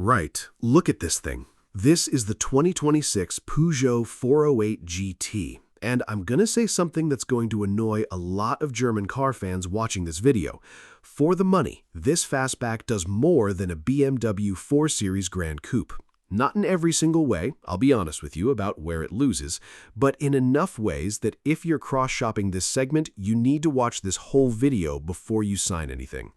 Right, look at this thing. This is the 2026 Peugeot 408 GT. And I'm gonna say something that's going to annoy a lot of German car fans watching this video. For the money, this fastback does more than a BMW 4 Series Gran Coupe. Not in every single way, I'll be honest with you about where it loses, but in enough ways that if you're cross-shopping this segment, you need to watch this whole video before you sign anything.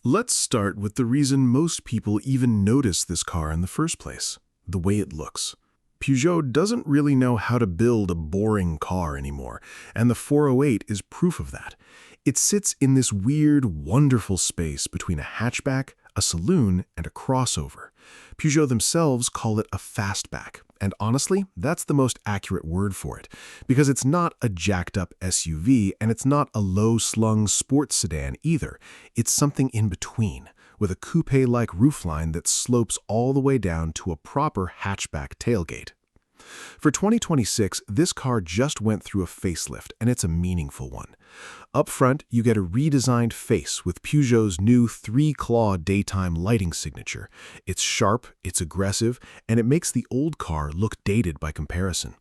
Let's start with the reason most people even notice this car in the first place: the way it looks. Peugeot doesn't really know how to build a boring car anymore, and the 408 is proof of that. It sits in this weird, wonderful space between a hatchback, a saloon, and a crossover. Peugeot themselves call it a fastback, and honestly, that's the most accurate word for it, because it's not a jacked-up SUV, and it's not a low-slung sports sedan either. It's something in between, with a coupe-like roofline that slopes all the way down to a proper hatchback tailgate. For 2026, this car just went through a facelift, and it's a meaningful one. Up front, you get a redesigned face with Peugeot's new 3-claw daytime lighting signature. It's sharp, it's aggressive, and it makes the old car look dated by comparison.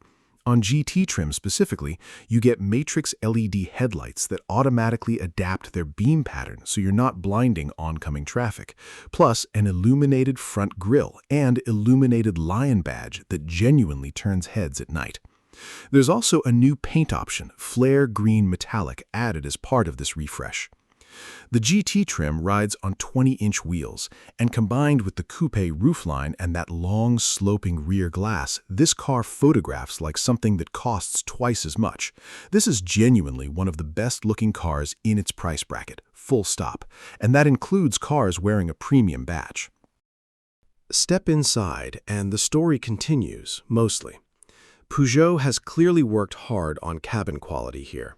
On GT trim specifically, you get matrix LED headlights that automatically adapt their beam pattern so you're not blinding oncoming traffic, plus an illuminated front grille and illuminated lion badge that genuinely turns heads at night. There's also a new paint option, flare green metallic, added as part of this refresh. The GT trim rides on 20-inch wheels, and combined with the coupe roofline and that long, sloping rear glass, this car photographs like something that costs twice as much. This is genuinely one of the best-looking cars in its price bracket, full stop, and that includes cars wearing a premium badge. Step inside, and the story continues, mostly. Peugeot has clearly worked hard on cabin quality here.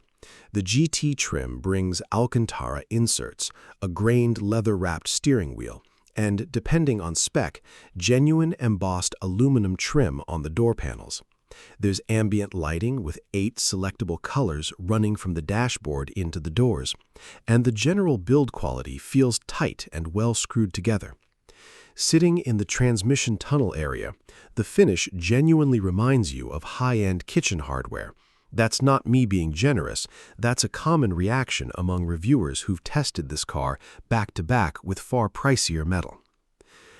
The GT trim brings Alcantara inserts, a grained leather-wrapped steering wheel, and, depending on spec, genuine embossed aluminum trim on the door panels. There's ambient lighting with 8 selectable colors running from the dashboard into the doors, and the general build quality feels tight and well screwed together. Sitting in the transmission tunnel area, the finish genuinely reminds you of high-end kitchen hardware. That's not me being generous, that's a common reaction among reviewers who've tested this car back-to-back with far pricier metal.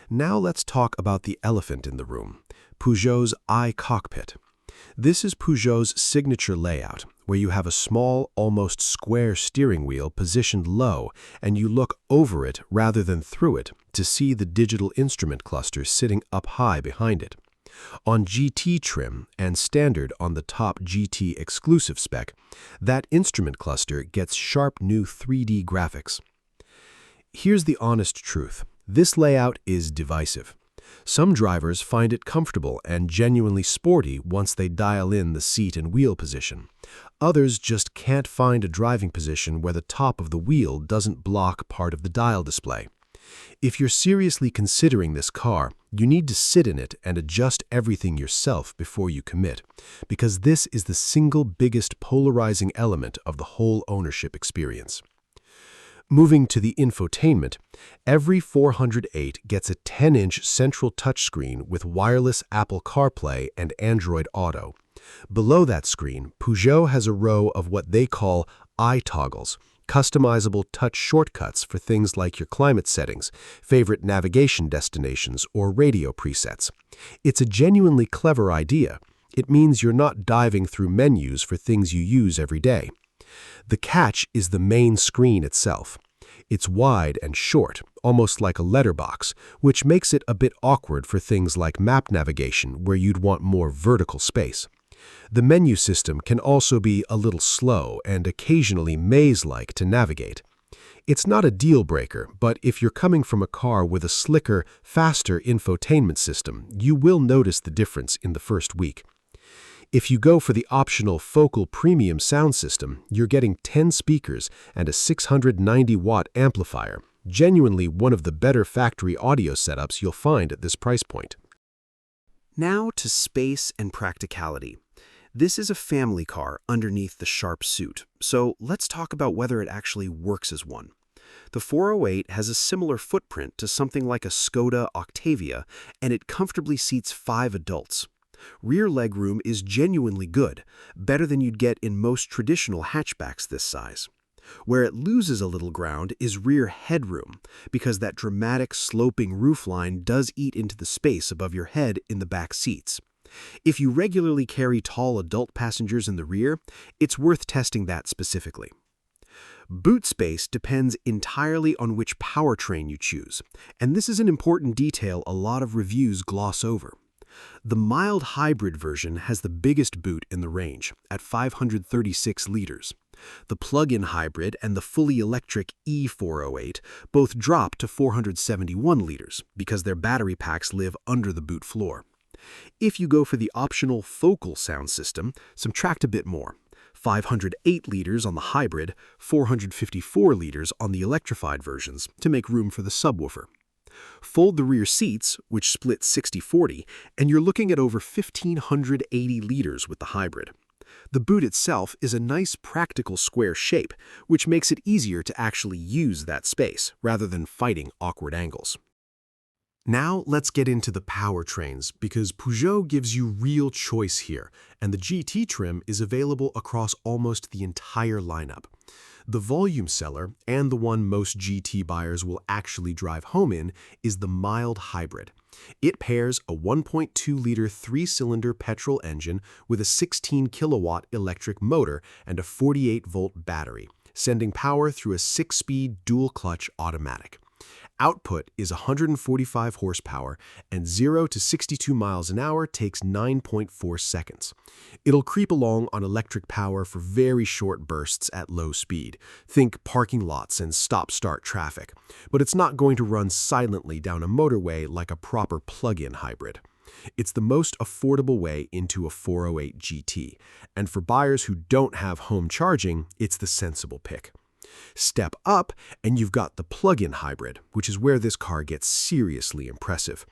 Now let's talk about the elephant in the room, Peugeot's iCockpit. This is Peugeot's signature layout, where you have a small, almost square steering wheel positioned low, and you look over it rather than through it to see the digital instrument cluster sitting up high behind it. On GT trim and standard on the top GT exclusive spec, that instrument cluster gets sharp new 3D graphics. Here's the honest truth. This layout is divisive. Some drivers find it comfortable and genuinely sporty once they dial in the seat and wheel position. Others just can't find a driving position where the top of the wheel doesn't block part of the dial display. If you're seriously considering this car, you need to sit in it and adjust everything yourself before you commit, because this is the single biggest polarizing element of the whole ownership experience. Moving to the infotainment, every 408 gets a 10-inch central touchscreen with wireless Apple CarPlay and Android Auto. Below that screen, Peugeot has a row of what they call iToggles, customizable touch shortcuts for things like your climate settings, favorite navigation destinations, or radio presets. It's a genuinely clever idea. It means you're not diving through menus for things you use every day. The catch is the main screen itself. It's wide and short, almost like a letterbox, which makes it a bit awkward for things like map navigation where you'd want more vertical space. The menu system can also be a little slow and occasionally maze-like to navigate. It's not a deal breaker, but if you're coming from a car with a slicker, faster infotainment system, you will notice the difference in the first week. If you go for the optional Focal Premium sound system, you're getting 10 speakers and a 690-watt amplifier, genuinely one of the better factory audio setups you'll find at this price point. Now to space and practicality. This is a family car underneath the sharp suit, so let's talk about whether it actually works as one. The 408 has a similar footprint to something like a Skoda Octavia, and it comfortably seats 5 adults. Rear legroom is genuinely good, better than you'd get in most traditional hatchbacks this size. Where it loses a little ground is rear headroom, because that dramatic sloping roofline does eat into the space above your head in the back seats. If you regularly carry tall adult passengers in the rear, it's worth testing that specifically. Boot space depends entirely on which powertrain you choose, and this is an important detail a lot of reviews gloss over. The mild hybrid version has the biggest boot in the range, at 536 liters. The plug-in hybrid and the fully electric E408 both drop to 471 liters because their battery packs live under the boot floor. If you go for the optional focal sound system, subtract a bit more. 508 liters on the hybrid, 454 liters on the electrified versions, to make room for the subwoofer. Fold the rear seats, which split 60-40, and you're looking at over 1,580 liters with the hybrid. The boot itself is a nice practical square shape, which makes it easier to actually use that space, rather than fighting awkward angles. Now let's get into the powertrains, because Peugeot gives you real choice here, and the GT trim is available across almost the entire lineup. The volume seller, and the one most GT buyers will actually drive home in, is the mild hybrid. It pairs a 1.2-liter 3-cylinder petrol engine with a 16-kilowatt electric motor and a 48-volt battery, sending power through a 6-speed dual-clutch automatic. Output is 145 horsepower, and 0 to 62 miles an hour takes 9.4 seconds. It'll creep along on electric power for very short bursts at low speed. Think parking lots and stop-start traffic. But it's not going to run silently down a motorway like a proper plug-in hybrid. It's the most affordable way into a 408 GT, and for buyers who don't have home charging, it's the sensible pick. Step up, and you've got the plug-in hybrid, which is where this car gets seriously impressive.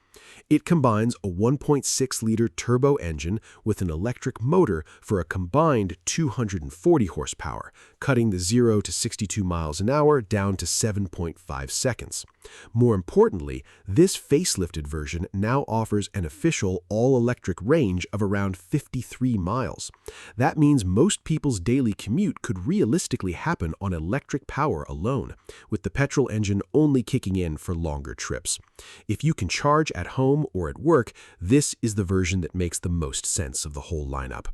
It combines a 1.6-liter turbo engine with an electric motor for a combined 240 horsepower, cutting the 0 to 62 miles an hour down to 7.5 seconds. More importantly, this facelifted version now offers an official all-electric range of around 53 miles. That means most people's daily commute could realistically happen on electric power alone, with the petrol engine only kicking in for longer trips. If you can charge at home or at work, this is the version that makes the most sense of the whole lineup.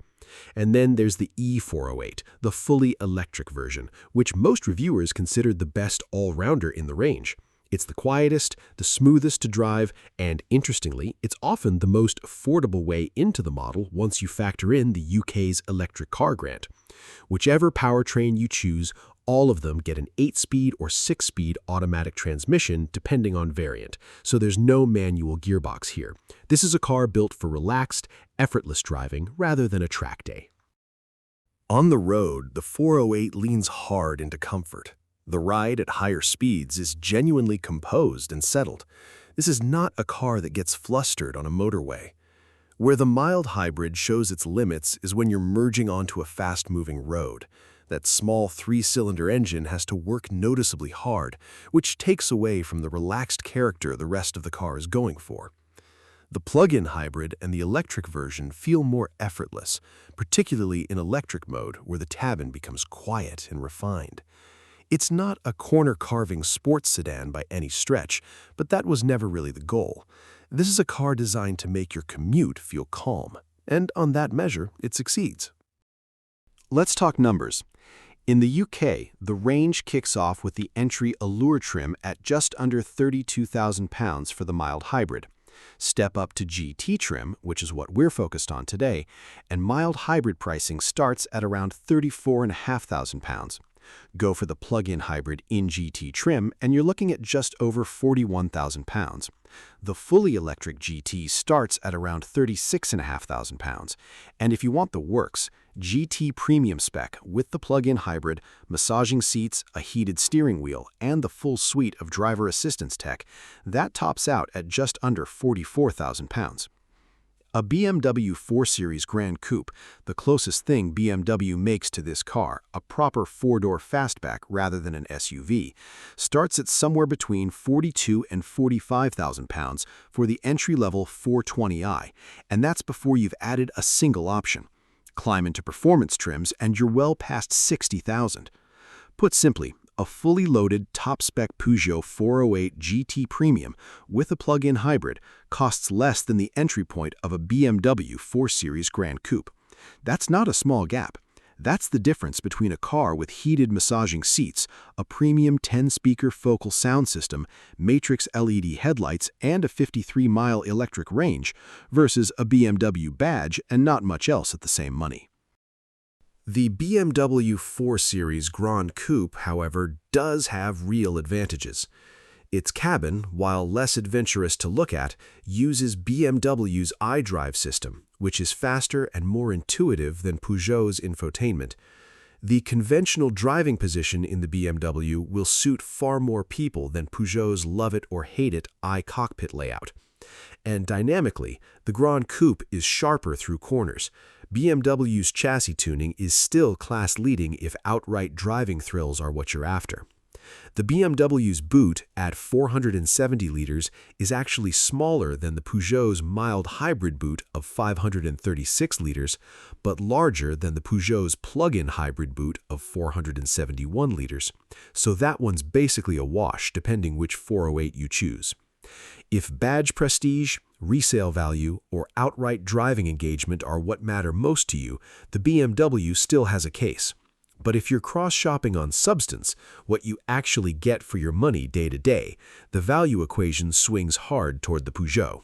And then there's the E408, the fully electric version, which most reviewers considered the best all-rounder in the range. It's the quietest, the smoothest to drive, and interestingly, it's often the most affordable way into the model once you factor in the UK's electric car grant. Whichever powertrain you choose, all of them get an 8-speed or 6-speed automatic transmission depending on variant, so there's no manual gearbox here. This is a car built for relaxed, effortless driving rather than a track day. On the road, the 408 leans hard into comfort. The ride at higher speeds is genuinely composed and settled. This is not a car that gets flustered on a motorway. Where the mild hybrid shows its limits is when you're merging onto a fast-moving road. That small 3-cylinder engine has to work noticeably hard, which takes away from the relaxed character the rest of the car is going for. The plug-in hybrid and the electric version feel more effortless, particularly in electric mode where the cabin becomes quiet and refined. It's not a corner-carving sports sedan by any stretch, but that was never really the goal. This is a car designed to make your commute feel calm, and on that measure, it succeeds. Let's talk numbers. In the UK, the range kicks off with the entry Allure trim at just under £32,000 for the mild hybrid. Step up to GT trim, which is what we're focused on today, and mild hybrid pricing starts at around £34,500. Go for the plug-in hybrid in GT trim, and you're looking at just over £41,000. The fully electric GT starts at around £36,500. And if you want the works, GT Premium spec with the plug-in hybrid, massaging seats, a heated steering wheel, and the full suite of driver assistance tech, that tops out at just under £44,000. A BMW 4 Series Gran Coupe, the closest thing BMW makes to this car, a proper four-door fastback rather than an SUV, starts at somewhere between 42 and 45,000 pounds for the entry-level 420i, and that's before you've added a single option. Climb into performance trims and you're well past 60,000. Put simply, a fully loaded top-spec Peugeot 408 GT Premium with a plug-in hybrid costs less than the entry point of a BMW 4 Series Gran Coupe. That's not a small gap. That's the difference between a car with heated massaging seats, a premium 10-speaker focal sound system, matrix LED headlights, and a 53-mile electric range versus a BMW badge and not much else at the same money. The BMW 4 Series Gran Coupe, however, does have real advantages. Its cabin, while less adventurous to look at, uses BMW's iDrive system, which is faster and more intuitive than Peugeot's infotainment. The conventional driving position in the BMW will suit far more people than Peugeot's love-it-or-hate-it iCockpit layout. And dynamically, the Gran Coupe is sharper through corners. BMW's chassis tuning is still class-leading if outright driving thrills are what you're after. The BMW's boot, at 470 liters, is actually smaller than the Peugeot's mild hybrid boot of 536 liters, but larger than the Peugeot's plug-in hybrid boot of 471 liters. So that one's basically a wash, depending which 408 you choose. If badge prestige, resale value, or outright driving engagement are what matter most to you, the BMW still has a case. But if you're cross-shopping on substance, what you actually get for your money day to day, the value equation swings hard toward the Peugeot.